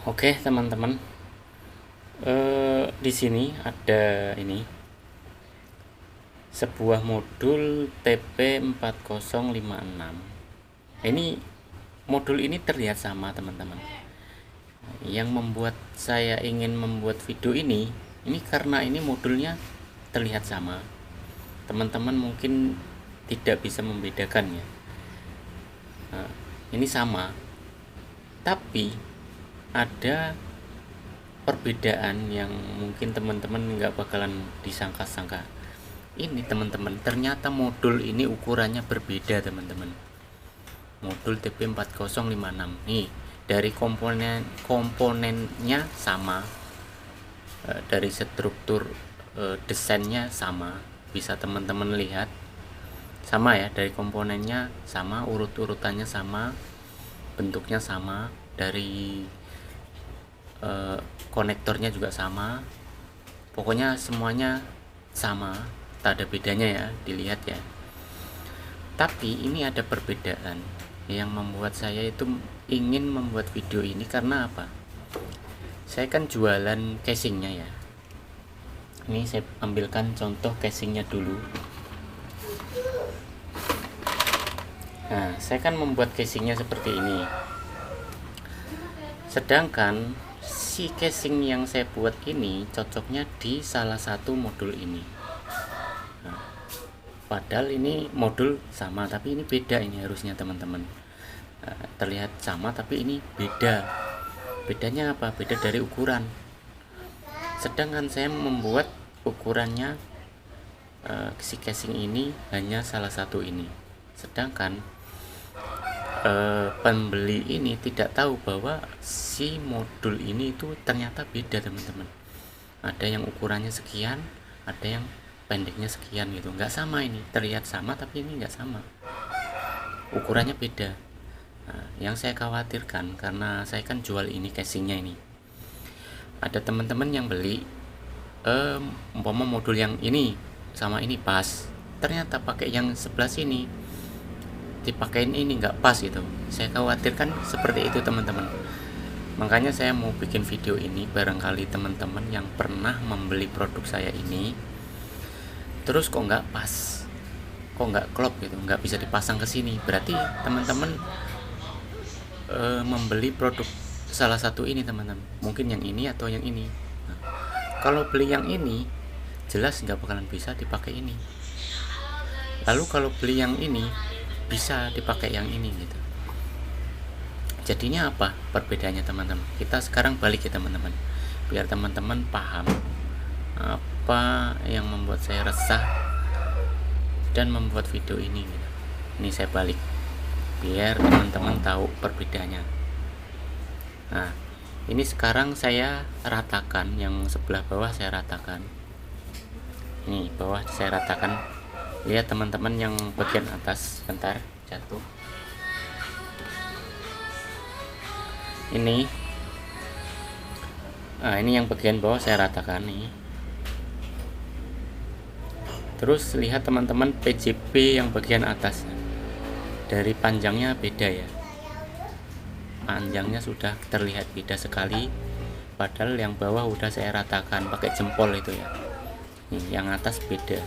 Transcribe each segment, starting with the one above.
Oke teman-teman, di sini ada ini sebuah modul TP4056. Ini modul ini terlihat sama teman-teman. Yang membuat saya ingin membuat video ini karena ini modulnya terlihat sama. Teman-teman mungkin tidak bisa membedakannya. Nah, ini sama, tapi ada perbedaan yang mungkin teman-teman nggak bakalan disangka-sangka. Ini teman-teman, ternyata modul ini ukurannya berbeda teman-teman. Modul TP4056 nih, dari komponennya sama, dari struktur desainnya sama, bisa teman-teman lihat sama ya, dari komponennya sama, urut-urutannya sama, bentuknya sama, dari konektornya juga sama, pokoknya semuanya sama, tak ada bedanya ya, dilihat ya. Tapi ini ada perbedaan yang membuat saya itu ingin membuat video ini karena apa? Saya kan jualan casingnya ya. Ini saya ambilkan contoh casingnya dulu. Nah, saya kan membuat casingnya seperti ini. Sedangkan si casing yang saya buat ini cocoknya di salah satu modul ini. Nah, padahal ini modul sama, tapi ini beda ini harusnya teman-teman. Terlihat sama, tapi ini beda. Bedanya apa? Beda dari ukuran. Sedangkan saya membuat ukurannya si casing ini hanya salah satu ini. Sedangkan pembeli ini tidak tahu bahwa si modul ini itu ternyata beda teman-teman. Ada yang ukurannya sekian, ada yang pendeknya sekian gitu, nggak sama. Ini terlihat sama tapi ini nggak sama, ukurannya beda. Nah, yang saya khawatirkan karena saya kan jual ini casingnya ini, ada teman-teman yang beli umpama modul yang ini sama ini pas, ternyata pakai yang sebelah sini, dipakein ini nggak pas gitu. Saya khawatirkan seperti itu teman-teman. Makanya saya mau bikin video ini, barangkali teman-teman yang pernah membeli produk saya ini terus kok nggak pas, kok nggak klop gitu, nggak bisa dipasang ke sini, berarti teman-teman membeli produk salah satu ini teman-teman, mungkin yang ini atau yang ini. Nah, kalau beli yang ini jelas nggak bakalan bisa dipakai ini. Lalu kalau beli yang ini bisa dipakai yang ini gitu. Jadinya apa perbedaannya teman-teman? Kita sekarang balik ya teman-teman, biar teman-teman paham apa yang membuat saya resah dan membuat video ini gitu. Ini saya balik biar teman-teman tahu perbedaannya. Nah, ini sekarang saya ratakan, yang sebelah bawah saya ratakan. Ini bawah saya ratakan. Lihat teman-teman yang bagian atas, bentar jatuh. Ini, nah ini yang bagian bawah saya ratakan nih. Terus lihat teman-teman PJP yang bagian atas, dari panjangnya beda ya. Panjangnya sudah terlihat beda sekali. Padahal yang bawah udah saya ratakan pakai jempol itu ya. Nih, yang atas beda.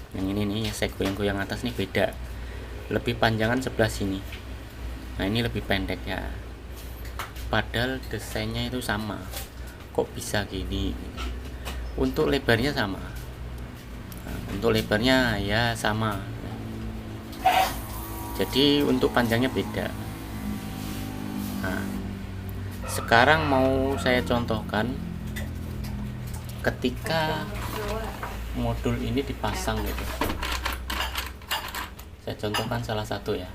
Yang ini nih, saya goyang-goyang atas nih beda. Lebih panjangan sebelah sini. Nah, ini lebih pendek ya. Padahal desainnya itu sama. Kok bisa gini? Untuk lebarnya sama. Nah, untuk lebarnya ya sama. Jadi untuk panjangnya beda. Nah, sekarang mau saya contohkan ketika modul ini dipasang gitu. Saya contohkan salah satu ya.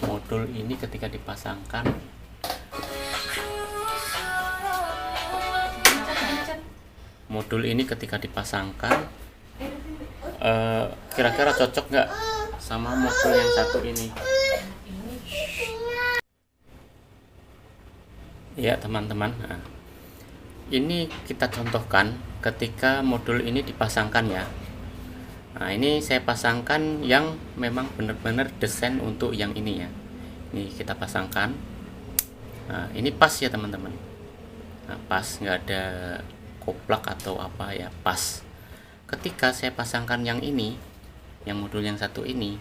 Modul ini ketika dipasangkan, kira-kira cocok nggak sama modul yang satu ini? Ya teman-teman, nah, ini kita contohkan ketika modul ini dipasangkan ya. Nah, ini saya pasangkan yang memang benar-benar desain untuk yang ini ya. Ini kita pasangkan. Nah, ini pas ya teman-teman. Nah, pas, nggak ada koplak atau apa ya, pas. Ketika saya pasangkan yang ini, yang modul yang satu ini,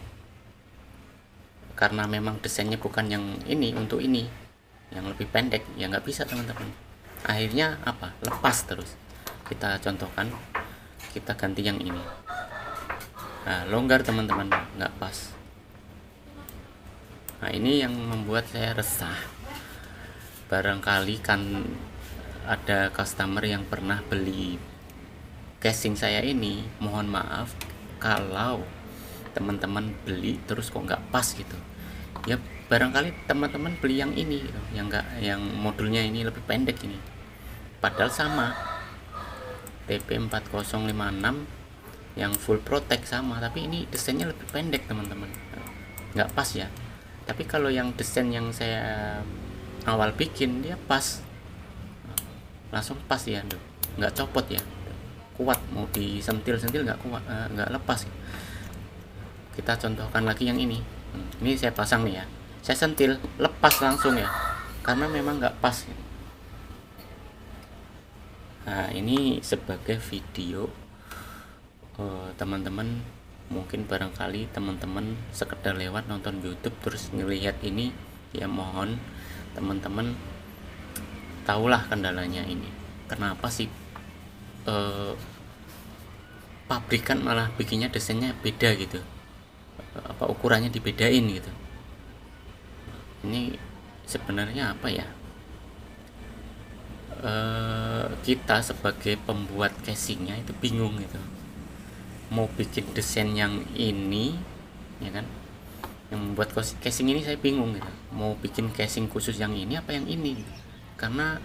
karena memang desainnya bukan yang ini, untuk ini yang lebih pendek, ya nggak bisa teman-teman. Akhirnya apa, lepas terus. Kita contohkan, kita ganti yang ini. Nah, longgar teman-teman, nggak pas. Nah, ini yang membuat saya resah. Barangkali kan ada customer yang pernah beli casing saya ini, mohon maaf kalau teman-teman beli terus kok nggak pas gitu. Ya barangkali teman-teman beli yang ini gitu, yang modulnya ini lebih pendek ini. Padahal sama, TP4056 yang full protect sama, tapi ini desainnya lebih pendek teman-teman, nggak pas ya. Tapi kalau yang desain yang saya awal bikin, dia pas, langsung pas ya, nggak copot ya, kuat, mau disentil-sentil nggak kuat, nggak lepas. Kita contohkan lagi yang ini saya pasang nih ya, saya sentil lepas langsung ya, karena memang nggak pas. Nah, ini sebagai video teman-teman, mungkin barangkali teman-teman sekedar lewat nonton YouTube terus ngelihat ini, ya mohon teman-teman tahulah kendalanya ini. Kenapa sih pabrikan malah bikinnya desainnya beda gitu, apa ukurannya dibedain gitu. Ini sebenarnya apa ya, kita sebagai pembuat casingnya itu bingung gitu, mau bikin desain yang ini ya kan, yang membuat casing ini saya bingung gitu, mau bikin casing khusus yang ini apa yang ini gitu. Karena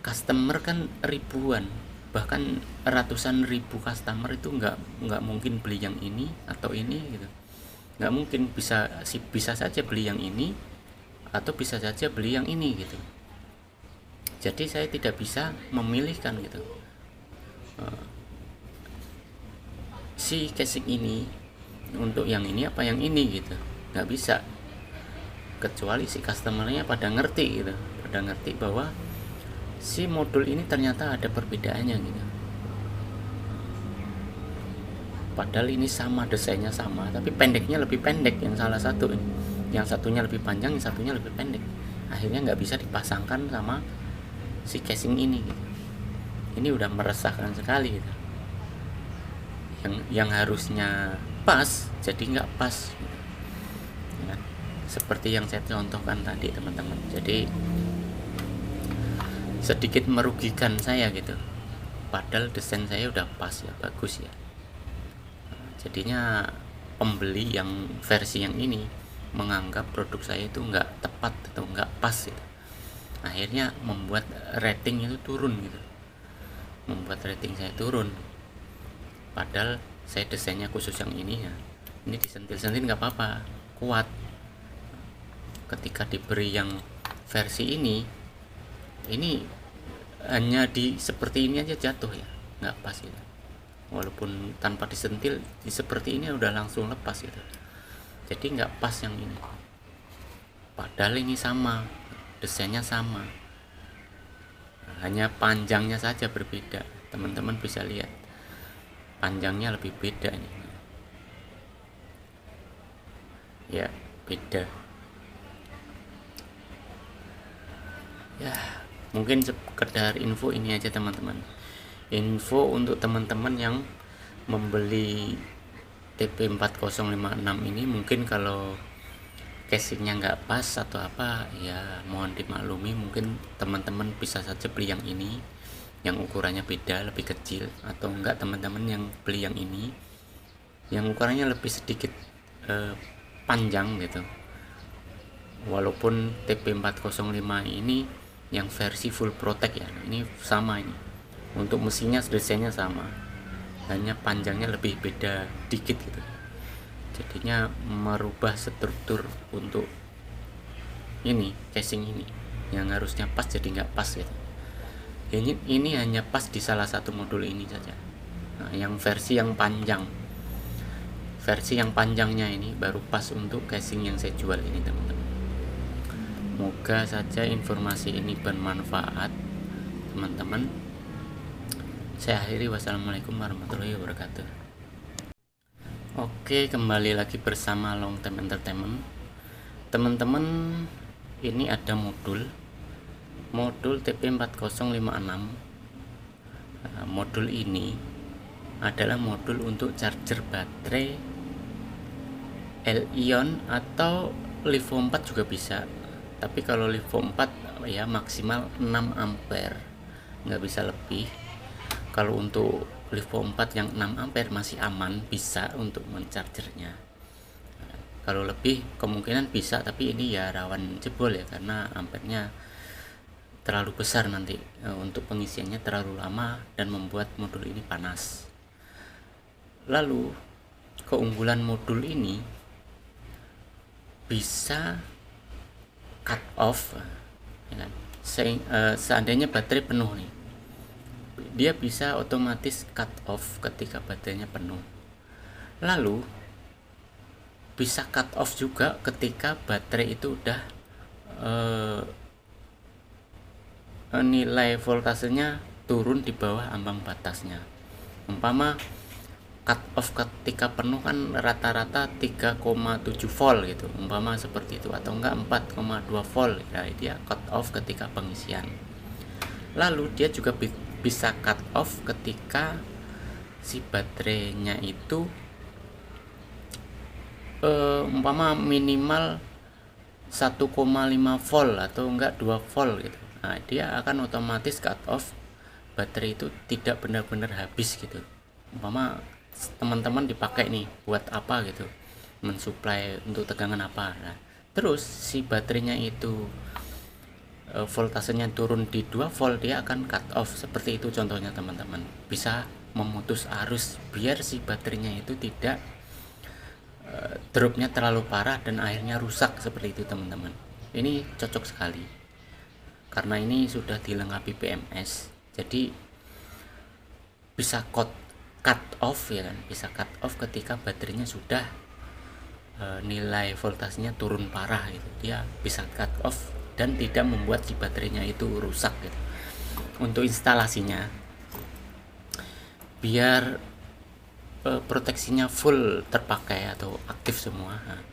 customer kan ribuan, bahkan ratusan ribu customer, itu nggak mungkin beli yang ini atau ini gitu, nggak mungkin. Bisa saja beli yang ini atau bisa saja beli yang ini gitu. Jadi saya tidak bisa memilihkan gitu, si casing ini untuk yang ini apa yang ini gitu, nggak bisa. Kecuali si customernya pada ngerti gitu, pada ngerti bahwa si modul ini ternyata ada perbedaannya gitu. Padahal ini sama, desainnya sama, tapi pendeknya lebih pendek yang salah satu ini. Yang satunya lebih panjang, yang satunya lebih pendek. Akhirnya nggak bisa dipasangkan sama si casing ini gitu. Ini udah meresahkan sekali gitu. Yang harusnya pas jadi nggak pas gitu. Ya, seperti yang saya contohkan tadi teman-teman. Jadi sedikit merugikan saya gitu, padahal desain saya udah pas ya, bagus ya. Jadinya pembeli yang versi yang ini menganggap produk saya itu nggak tepat atau nggak pas gitu. Akhirnya membuat rating itu turun gitu, membuat rating saya turun. Padahal saya desainnya khusus yang ini ya, ini disentil-sentil nggak apa-apa, kuat. Ketika diberi yang versi ini hanya di seperti ini aja jatuh ya, nggak pas gitu. Walaupun tanpa disentil, di seperti ini udah langsung lepas gitu. Jadi nggak pas yang ini. Padahal ini sama, desainnya sama, hanya panjangnya saja berbeda. Teman-teman bisa lihat, panjangnya lebih beda nih ya, beda ya. Mungkin sekedar info ini aja teman-teman, info untuk teman-teman yang membeli TP4056 ini. Mungkin kalau casingnya nggak pas atau apa ya mohon dimaklumi. Mungkin teman-teman bisa saja beli yang ini yang ukurannya beda, lebih kecil, atau enggak teman-teman yang beli yang ini yang ukurannya lebih sedikit panjang gitu. Walaupun TP405 ini yang versi full protect ya, ini sama, ini untuk mesinnya desainnya sama, hanya panjangnya lebih beda dikit gitu. Jadinya merubah struktur untuk ini casing ini yang harusnya pas jadi nggak pas gitu. Ini hanya pas di salah satu modul ini saja. Nah, yang versi yang panjangnya ini baru pas untuk casing yang saya jual ini teman-teman. Moga saja informasi ini bermanfaat teman-teman. Saya akhiri, wassalamualaikum warahmatullahi wabarakatuh. Oke, kembali lagi bersama Long Term Entertainment. Teman-teman, ini ada modul TP4056. Modul ini adalah modul untuk charger baterai L-ion atau LiVo 4 juga bisa. Tapi kalau LiVo 4 ya maksimal 6 ampere, nggak bisa lebih. Kalau untuk LiVo 4 yang 6 ampere masih aman, bisa untuk menchargernya. Kalau lebih kemungkinan bisa, tapi ini ya rawan jebol ya, karena ampernya terlalu besar nanti untuk pengisiannya terlalu lama dan membuat modul ini panas. Lalu keunggulan modul ini bisa cut off ya kan? Seandainya baterai penuh nih, dia bisa otomatis cut off ketika baterainya penuh. Lalu bisa cut off juga ketika baterai itu udah nilai voltasenya turun di bawah ambang batasnya. Umpama cut off ketika penuh kan rata-rata 3,7 volt gitu, umpama seperti itu, atau enggak 4,2 volt ya, dia cut off ketika pengisian. Lalu dia juga bisa cut off ketika si baterainya itu umpama minimal 1,5 volt atau enggak 2 volt gitu. Nah, dia akan otomatis cut off, baterai itu tidak benar-benar habis gitu. Umpama teman-teman dipakai nih buat apa gitu, mensuplai untuk tegangan apa, nah terus si baterainya itu voltasenya turun di 2 volt, dia akan cut off seperti itu contohnya teman-teman. Bisa memutus arus biar si baterainya itu tidak dropnya terlalu parah dan akhirnya rusak seperti itu teman-teman. Ini cocok sekali karena ini sudah dilengkapi BMS, jadi bisa cut off ya kan, bisa cut off ketika baterainya sudah nilai voltasenya turun parah gitu, dia bisa cut off dan tidak membuat si baterainya itu rusak gitu. Untuk instalasinya biar proteksinya full terpakai atau aktif semua. Nah,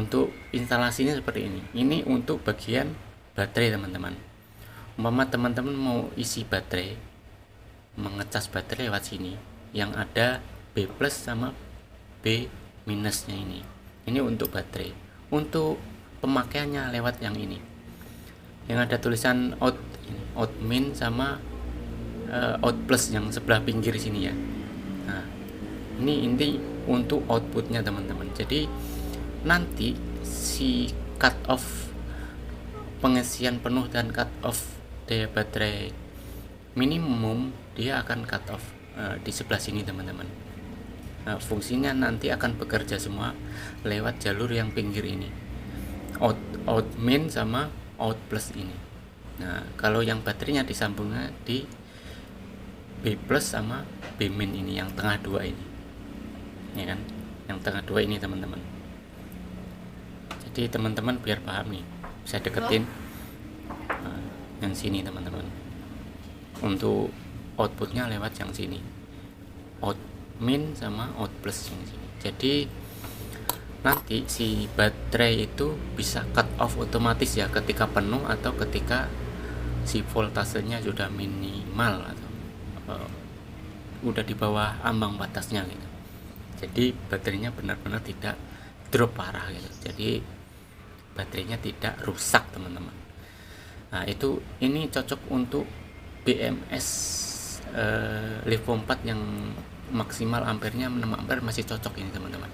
untuk instalasinya seperti ini untuk bagian baterai teman-teman. Umpama teman-teman mau isi baterai, mengecas baterai lewat sini, yang ada B plus sama B minusnya ini untuk baterai. Untuk pemakaiannya lewat yang ini, yang ada tulisan out min sama out plus yang sebelah pinggir sini ya. Nah, ini untuk outputnya teman-teman. Jadi nanti si cut off pengisian penuh dan cut off daya baterai minimum, dia akan cut off di sebelah sini teman-teman. Nah, fungsinya nanti akan bekerja semua lewat jalur yang pinggir ini, out min sama out plus ini. Nah, kalau yang baterainya disambungnya di B plus sama B min ini, yang tengah dua ini ya kan, yang tengah dua ini teman-teman. Jadi teman-teman biar paham nih, saya deketin yang sini teman-teman. Untuk outputnya lewat yang sini, out min sama out plus yang sini. Jadi nanti si baterai itu bisa cut off otomatis ya ketika penuh atau ketika si voltasenya sudah minimal atau udah di bawah ambang batasnya gitu. Jadi baterainya benar-benar tidak drop parah gitu. Jadi baterainya tidak rusak teman-teman. Nah, ini cocok untuk BMS LiVo 4 yang maksimal ampernya 6 ampere, masih cocok ini teman-teman.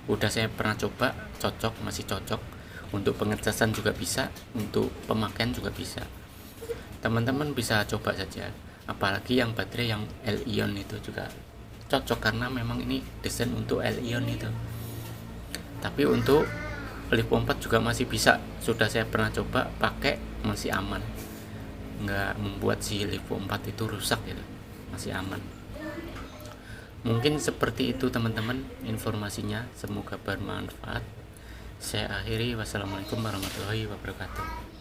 Udah saya pernah coba, cocok, masih cocok. Untuk pengecasan juga bisa, untuk pemakaian juga bisa. Teman-teman bisa coba saja. Apalagi yang baterai yang L-ion itu juga cocok karena memang ini desain untuk L-ion itu. Tapi untuk LiVo 4 juga masih bisa, sudah saya pernah coba pakai, masih aman, nggak membuat si LiVo 4 itu rusak gitu, masih aman. Mungkin seperti itu teman-teman informasinya, semoga bermanfaat. Saya akhiri, wassalamualaikum warahmatullahi wabarakatuh.